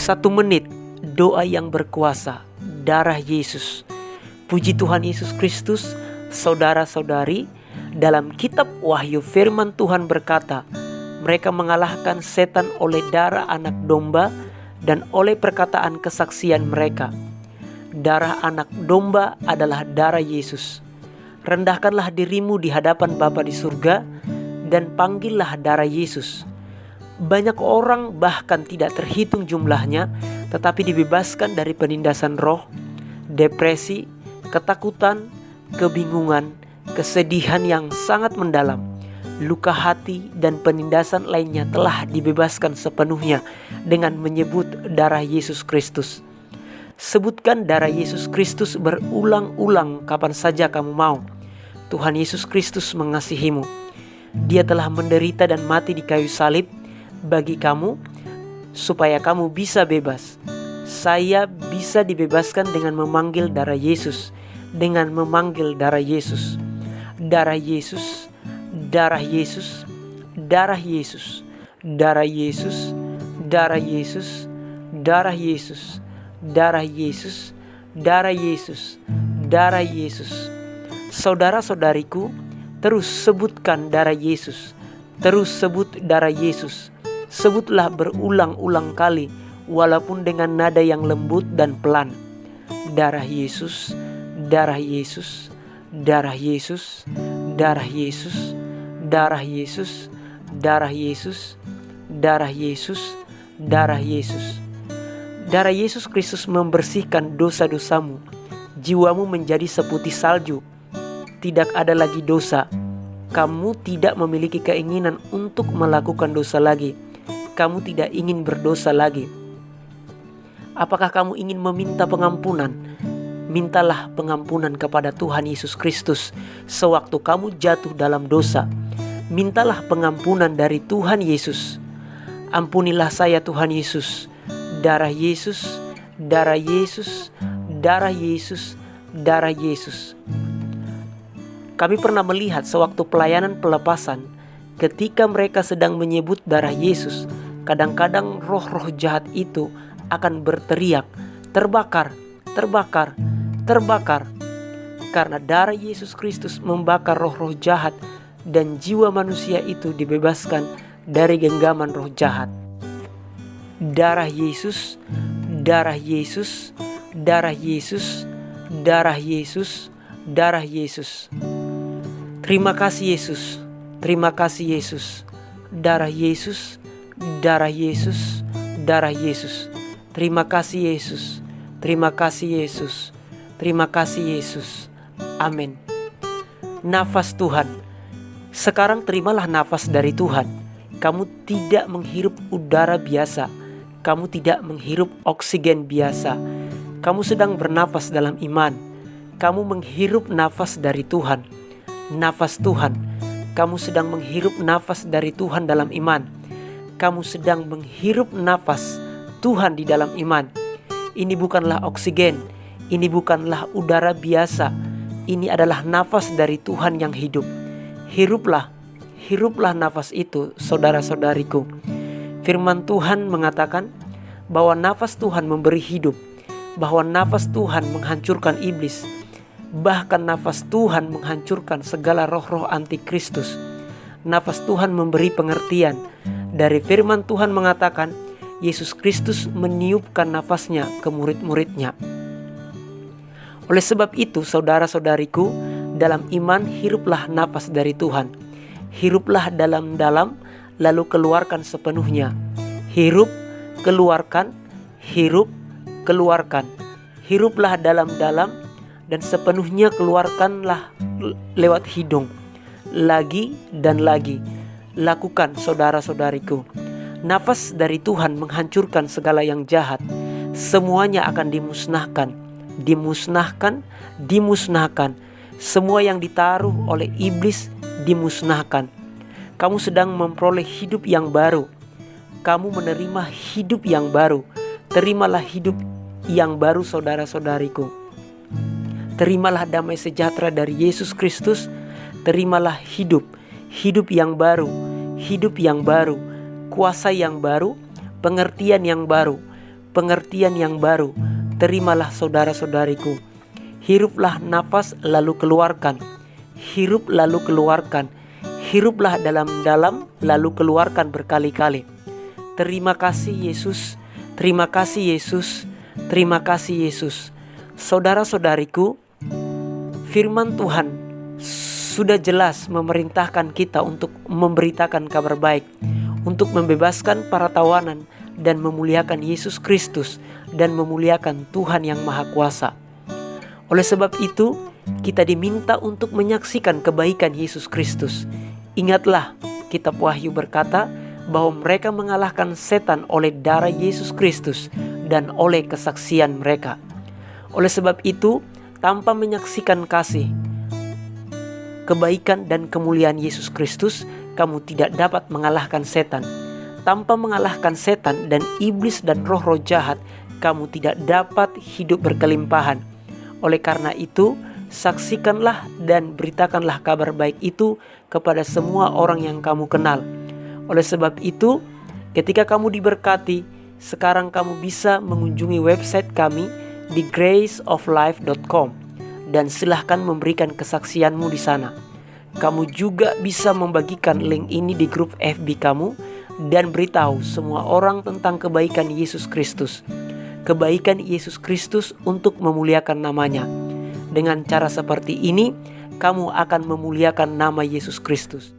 1 menit doa yang berkuasa, darah Yesus. Puji Tuhan Yesus Kristus. Saudara-saudari, dalam kitab Wahyu firman Tuhan berkata, mereka mengalahkan setan oleh darah anak domba dan oleh perkataan kesaksian mereka. Darah anak domba adalah darah Yesus. Rendahkanlah dirimu di hadapan Bapa di surga dan panggillah darah Yesus. Banyak orang bahkan tidak terhitung jumlahnya, tetapi dibebaskan dari penindasan roh, depresi, ketakutan, kebingungan, kesedihan yang sangat mendalam, luka hati dan penindasan lainnya telah dibebaskan sepenuhnya dengan menyebut darah Yesus Kristus. Sebutkan darah Yesus Kristus berulang-ulang kapan saja kamu mau. Tuhan Yesus Kristus mengasihimu. Dia telah menderita dan mati di kayu salib bagi kamu supaya kamu bisa bebas. Saya bisa dibebaskan dengan memanggil darah Yesus, dengan memanggil darah Yesus. Darah Yesus, darah Yesus, darah Yesus, darah Yesus, darah Yesus, darah Yesus, darah Yesus, darah Yesus, darah Yesus. Saudara-saudariku, terus sebutkan darah Yesus. Terus sebut darah Yesus. Sebutlah berulang-ulang kali, walaupun dengan nada yang lembut dan pelan. Darah Yesus, darah Yesus, darah Yesus, darah Yesus, darah Yesus, darah Yesus, darah Yesus, darah Yesus. Darah Yesus Kristus membersihkan dosa-dosamu. Jiwamu menjadi seputih salju. Tidak ada lagi dosa. Kamu tidak memiliki keinginan untuk melakukan dosa lagi. Kamu tidak ingin berdosa lagi. Apakah kamu ingin meminta pengampunan? Mintalah pengampunan kepada Tuhan Yesus Kristus sewaktu kamu jatuh dalam dosa. Mintalah pengampunan dari Tuhan Yesus. Ampunilah saya Tuhan Yesus. Darah Yesus, darah Yesus, darah Yesus, darah Yesus. Kami pernah melihat sewaktu pelayanan pelepasan, ketika mereka sedang menyebut darah Yesus, kadang-kadang roh-roh jahat itu akan berteriak, terbakar, terbakar, terbakar. Karena darah Yesus Kristus membakar roh-roh jahat dan jiwa manusia itu dibebaskan dari genggaman roh jahat. Darah Yesus, darah Yesus, darah Yesus, darah Yesus, darah Yesus. Terima kasih Yesus, terima kasih Yesus. Darah Yesus, darah Yesus, darah Yesus. Terima kasih Yesus, terima kasih Yesus, terima kasih Yesus. Amin. Nafas Tuhan. Sekarang terimalah nafas dari Tuhan. Kamu tidak menghirup udara biasa. Kamu tidak menghirup oksigen biasa. Kamu sedang bernafas dalam iman. Kamu menghirup nafas dari Tuhan. Nafas Tuhan. Kamu sedang menghirup nafas dari Tuhan dalam iman. Kamu sedang menghirup nafas Tuhan di dalam iman. Ini bukanlah oksigen. Ini bukanlah udara biasa. Ini adalah nafas dari Tuhan yang hidup. Hiruplah, hiruplah nafas itu, saudara-saudariku. Firman Tuhan mengatakan bahwa nafas Tuhan memberi hidup, bahwa nafas Tuhan menghancurkan iblis, bahkan nafas Tuhan menghancurkan segala roh-roh antikristus. Nafas Tuhan memberi pengertian. Dari firman Tuhan mengatakan, Yesus Kristus meniupkan nafasnya ke murid-muridnya. Oleh sebab itu, saudara-saudariku, dalam iman hiruplah nafas dari Tuhan. Hiruplah dalam-dalam, lalu keluarkan sepenuhnya. Hirup, keluarkan, hirup, keluarkan. Hiruplah dalam-dalam dan sepenuhnya keluarkanlah lewat hidung. Lagi dan lagi. Lakukan saudara-saudariku. Nafas dari Tuhan menghancurkan segala yang jahat. Semuanya akan dimusnahkan. Dimusnahkan, dimusnahkan. Semua yang ditaruh oleh iblis dimusnahkan. Kamu sedang memperoleh hidup yang baru. Kamu menerima hidup yang baru. Terimalah hidup yang baru saudara-saudariku. Terimalah damai sejahtera dari Yesus Kristus. Terimalah hidup yang baru, hidup yang baru, kuasa yang baru, pengertian yang baru, pengertian yang baru. Terimalah saudara-saudariku. Hiruplah nafas lalu keluarkan. Hirup lalu keluarkan. Hiruplah dalam-dalam lalu keluarkan berkali-kali. Terima kasih Yesus. Terima kasih Yesus. Terima kasih Yesus. Saudara-saudariku, firman Tuhan sudah jelas memerintahkan kita untuk memberitakan kabar baik, untuk membebaskan para tawanan dan memuliakan Yesus Kristus dan memuliakan Tuhan yang Maha Kuasa. Oleh sebab itu, kita diminta untuk menyaksikan kebaikan Yesus Kristus. Ingatlah, kitab Wahyu berkata bahwa mereka mengalahkan setan oleh darah Yesus Kristus dan oleh kesaksian mereka. Oleh sebab itu, tanpa menyaksikan kasih, kebaikan dan kemuliaan Yesus Kristus, kamu tidak dapat mengalahkan setan. Tanpa mengalahkan setan dan iblis dan roh-roh jahat, kamu tidak dapat hidup berkelimpahan. Oleh karena itu, saksikanlah dan beritakanlah kabar baik itu kepada semua orang yang kamu kenal. Oleh sebab itu, ketika kamu diberkati, sekarang kamu bisa mengunjungi website kami di graceoflife.com dan silahkan memberikan kesaksianmu di sana. Kamu juga bisa membagikan link ini di grup FB kamu dan beritahu semua orang tentang kebaikan Yesus Kristus. Kebaikan Yesus Kristus untuk memuliakan namanya. Dengan cara seperti ini, kamu akan memuliakan nama Yesus Kristus.